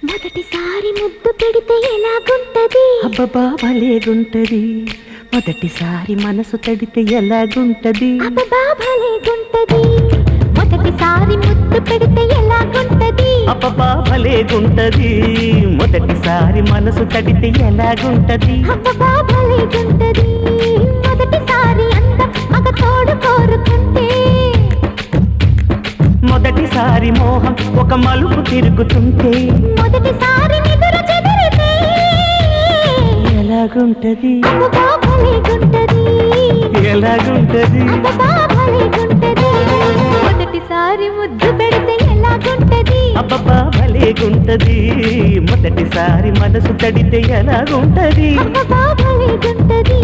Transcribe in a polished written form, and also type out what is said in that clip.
మొదటిసారి ముద్దు పెడితే ఎలాగుంటది అబ్బబ్బా భలేగుంటది మొదటిసారి మనసు తడితే ఎలాగుంటది అబ్బబ్బా భలేగుంటది మొదటిసారి ముద్దు పెడితే ఎలాగుంటది అబ్బబ్బా భలేగుంటది మొదటిసారి మనసు తడితే ఎలాగుంటది అబ్బబ్బా భలేగుంటది మొదటిసారి అంత మగ తోడు కోరుకుంటే మొదటిసారి మోహం ఒక మలుపు తిరుగుతుంటే మొదటిసారి నిదుర చెదిరితే ఎలాగుంటది అబ్బబ్బా భలేగుంటది ఎలాగుంటది అబ్బబ్బా భలేగుంటది మొదటిసారి ముద్దు పెడితే ఎలాగుంటది అబ్బబ్బా భలేగుంటది మొదటిసారి మనసు తడితే ఎలాగుంటది అబ్బబ్బా భలేగుంటది